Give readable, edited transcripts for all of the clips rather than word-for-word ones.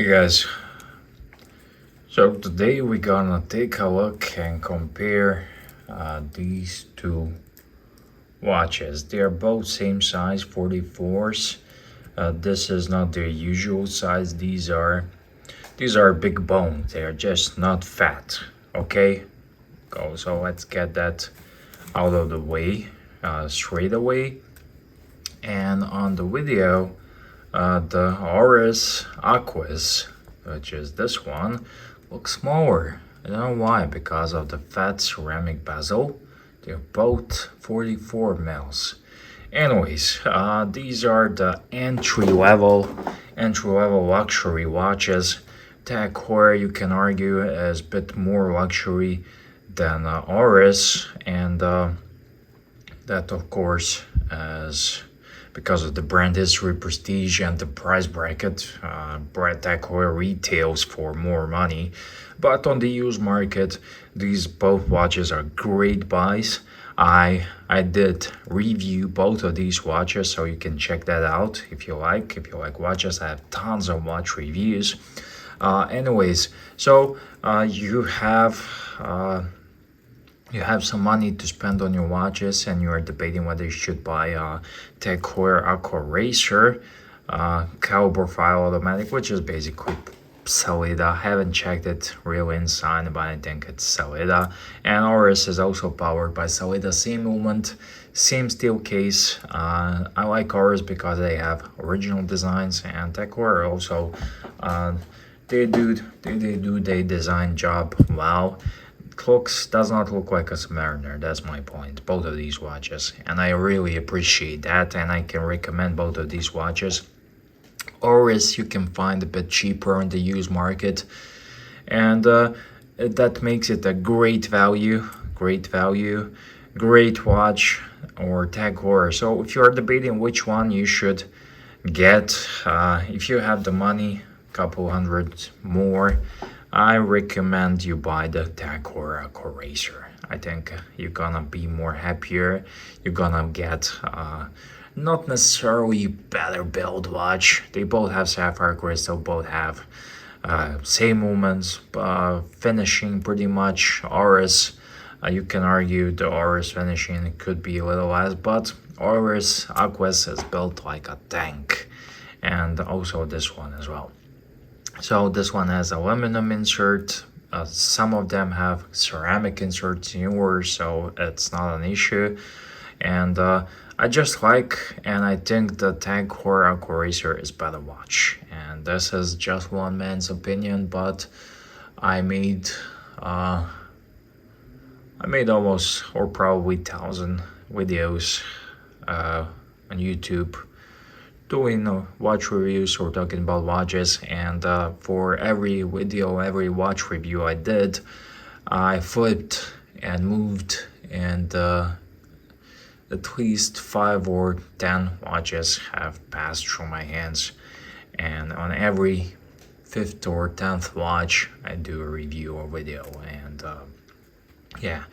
Guys, so today we're gonna take a look and compare these two watches. They are both same size, 44s. This is not their usual size. These are big bone. They're just not fat. Okay, so let's get that out of the way straight away. And on the video, the Oris Aquis, which is this one, looks smaller. I don't know why, because of the fat ceramic bezel. They're both 44 mils. Anyways, these are the entry-level luxury watches. Tag Heuer, you can argue, is a bit more luxury than Oris, and that of course is because of the brand history, prestige, and the price bracket. Tag Heuer retails for more money, but on the used market, these both watches are great buys. I did review both of these watches, so you can check that out if you like. If you like watches, I have tons of watch reviews. Anyways, so you have some money to spend on your watches, and you are debating whether you should buy a Tag Heuer Aquaracer caliber file automatic, which is basically Sellita. I haven't checked it real inside, but I think it's Sellita. And Oris is also powered by Sellita. Same movement, same steel case. I like Oris because they have original designs, and Tag Heuer also they do their design job well. Does not look like a Submariner. That's my point. Both of these watches, and I really appreciate that, and I can recommend both of these watches. Oris you can find a bit cheaper on the used market, and that makes it a great value, great watch, or Tag Heuer. So if you are debating which one you should get, if you have the money, couple hundred more, I recommend you buy the Tag Heuer Aquaracer. I think you're gonna be more happier. You're gonna get not necessarily better build watch. They both have sapphire crystal, both have same movements, finishing pretty much. Oris, you can argue the Oris finishing could be a little less, but Oris Aquis is built like a tank, and also this one as well. So this one has aluminum insert. Some of them have ceramic inserts newer, so it's not an issue. And I just like, and I think the Tag Heuer Aquaracer is better watch. And this is just one man's opinion, but I made almost, or probably 1,000 videos on YouTube doing watch reviews or talking about watches, and for every video, every watch review I did, I flipped and moved, and at least 5 or 10 watches have passed through my hands, and on every 5th or 10th watch I do a review or video. And yeah,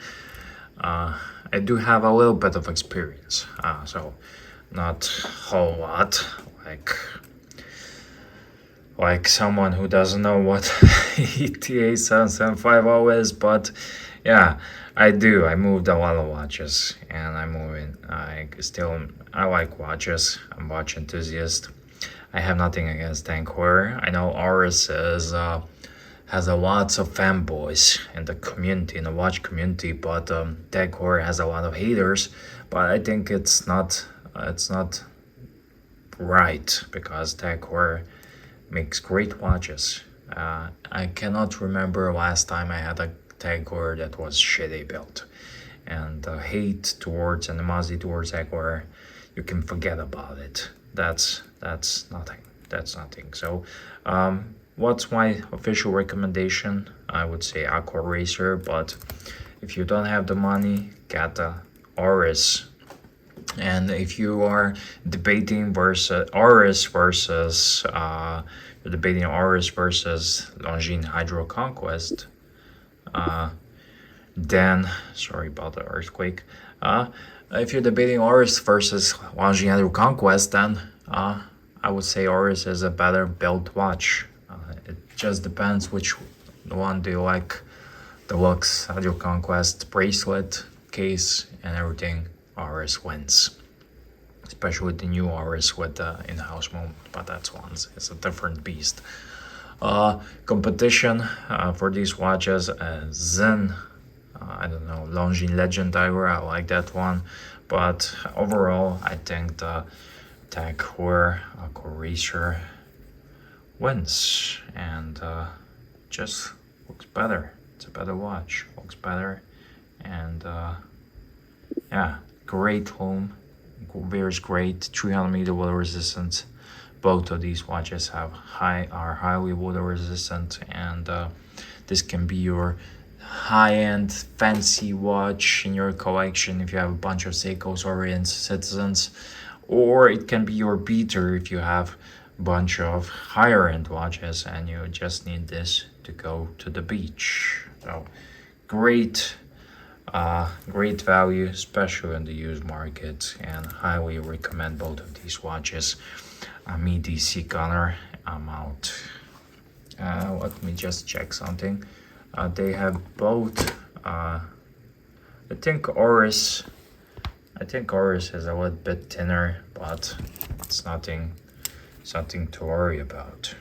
I do have a little bit of experience, so not a whole lot, like someone who doesn't know what ETA 7750 is, but yeah, I moved a lot of watches, and I like watches. I'm a watch enthusiast. I have nothing against Tag Heuer. I know Oris has lots of fanboys in the community, in the watch community, but Tag Heuer has a lot of haters. But I think it's not right, because Tag Heuer makes great watches. I cannot remember last time I had a Tag Heuer that was shitty built, and hate towards animosity towards Tag Heuer, you can forget about it. That's nothing. So what's my official recommendation? I would say Aquaracer, but if you don't have the money, get the Oris. And if you are debating Oris versus Longines Hydro Conquest, then sorry about the earthquake. If you're debating Oris versus Longines Hydro Conquest, then I would say Oris is a better built watch. just depends which one do you like. Deluxe Audio Conquest bracelet, case, and everything. Oris wins. Especially the new Oris with the in-house mode, but that's one's. It's a different beast. Competition for these watches, Zen. I don't know, Longines Legend Tiger. I like that one, but overall, I think the Tag Heuer Aquaracer wins, and just looks better. It's a better watch. Looks better, and yeah, great home. Wears great. 300-meter water resistance. Both of these watches are highly water resistant, and this can be your high-end fancy watch in your collection if you have a bunch of Seiko's Orient Citizens, or it can be your beater if you have a bunch of higher-end watches and you just need this to go to the beach. So great value, especially in the used market, and highly recommend both of these watches. Me, DC Gunner, I'm out. Let me just check something. They have both. I think Oris is a little bit thinner, but it's nothing to worry about.